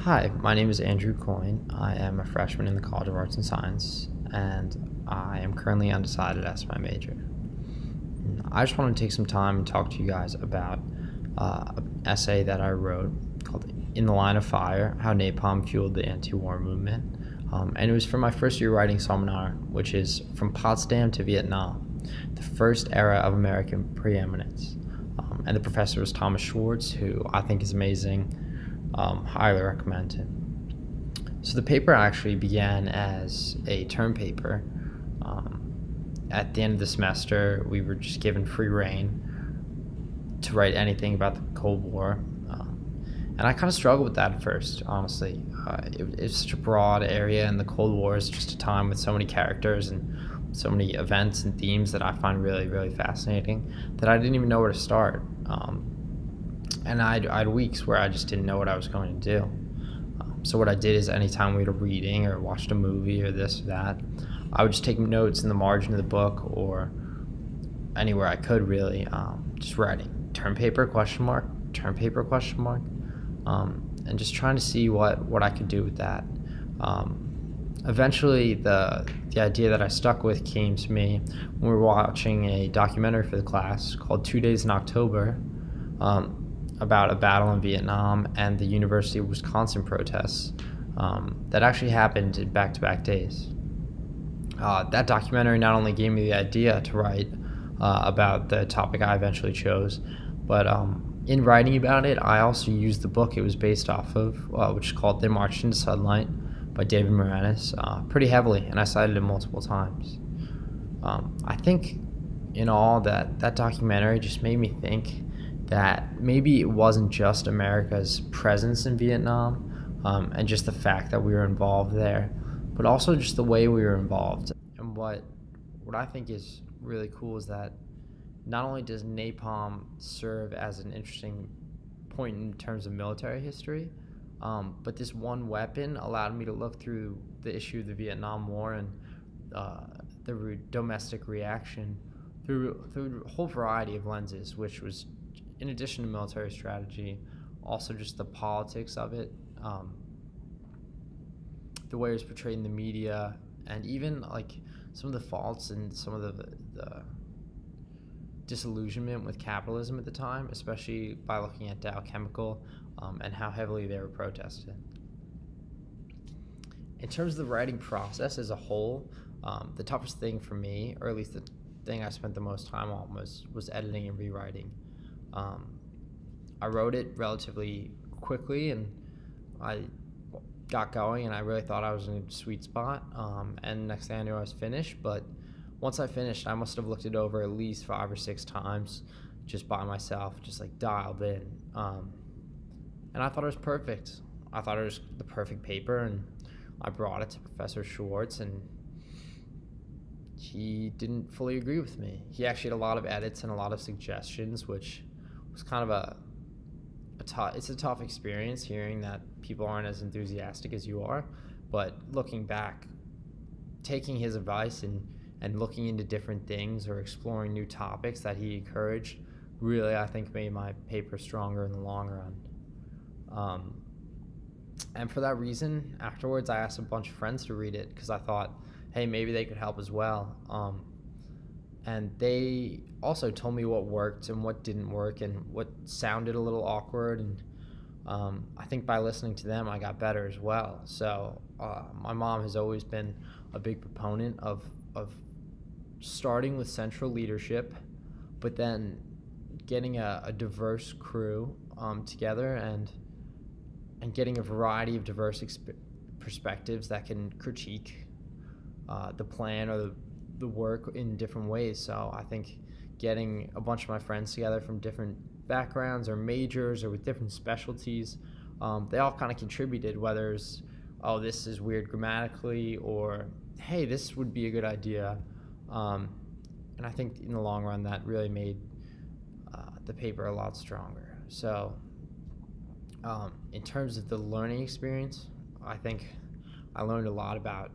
Hi, my name is Andrew Coyne. I am a freshman in the College of Arts and Science, and I am currently undecided as to my major. I just want to take some time and talk to you guys about an essay that I wrote called In the Line of Fire, How Napalm Fueled the Antiwar Movement. And it was for my first year writing seminar, which is From Potsdam to Vietnam, the first era of American preeminence. And the professor was Thomas Schwartz, who I think is amazing. Highly recommend it. So the paper actually began as a term paper. At the end of the semester, we were just given free rein to write anything about the Cold War. And I kind of struggled with that at first, honestly. It's such a broad area, and the Cold War is just a time with so many characters and so many events and themes that I find really, really fascinating that I didn't even know where to start. And I had weeks where I just didn't know what I was going to do. So what I did is anytime we had a reading or watched a movie or this or that, I would just take notes in the margin of the book or anywhere I could, really, just writing term paper question mark, term paper question mark, and just trying to see what I could do with that. Eventually, the idea that I stuck with came to me when we were watching a documentary for the class called 2 Days in October, about a battle in Vietnam and the University of Wisconsin protests that actually happened in back-to-back days. That documentary not only gave me the idea to write about the topic I eventually chose, but in writing about it, I also used the book it was based off of, which is called They Marched into Sunlight by David Moranis, pretty heavily, and I cited it multiple times. I think in all that documentary just made me think that maybe it wasn't just America's presence in Vietnam and just the fact that we were involved there, but also just the way we were involved. And what I think is really cool is that not only does napalm serve as an interesting point in terms of military history, but this one weapon allowed me to look through the issue of the Vietnam War and the domestic reaction through a whole variety of lenses, which was, in addition to military strategy, also just the politics of it, the way it was portrayed in the media, and even like some of the faults and some of the disillusionment with capitalism at the time, especially by looking at Dow Chemical and how heavily they were protested. In terms of the writing process as a whole, the toughest thing for me, or at least the thing I spent the most time on, was editing and rewriting. I wrote it relatively quickly, and I got going, and I really thought I was in a sweet spot. And next thing I knew, I was finished. But once I finished, I must have looked it over at least 5 or 6 times, just by myself, just like dialed in. And I thought it was perfect. I thought it was the perfect paper, and I brought it to Professor Schwartz, and he didn't fully agree with me. He actually had a lot of edits and a lot of suggestions, which was kind of it's a tough experience hearing that people aren't as enthusiastic as you are. But looking back, taking his advice and looking into different things or exploring new topics that he encouraged really, I think, made my paper stronger in the long run. And for that reason, afterwards, I asked a bunch of friends to read it because I thought, hey, maybe they could help as well. And they also told me what worked and what didn't work and what sounded a little awkward. And I think by listening to them, I got better as well. So my mom has always been a big proponent of starting with central leadership, but then getting a diverse crew together and getting a variety of diverse perspectives that can critique the plan or the work in different ways. So I think getting a bunch of my friends together from different backgrounds or majors or with different specialties, they all kind of contributed, whether it's, oh, this is weird grammatically, or hey, this would be a good idea. And I think in the long run, that really made the paper a lot stronger. So in terms of the learning experience, I think I learned a lot about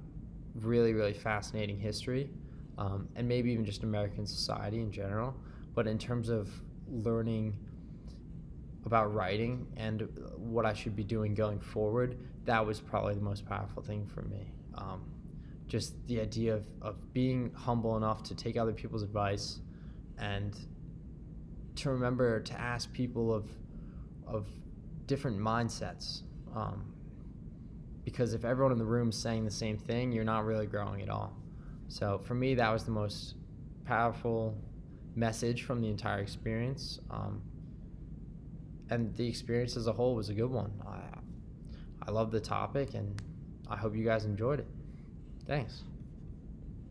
really, really fascinating history, and maybe even just American society in general. But in terms of learning about writing and what I should be doing going forward, that was probably the most powerful thing for me. Just the idea of being humble enough to take other people's advice and to remember to ask people of different mindsets. Because if everyone in the room is saying the same thing, you're not really growing at all. So for me, that was the most powerful message from the entire experience. And the experience as a whole was a good one. I love the topic, and I hope you guys enjoyed it. Thanks.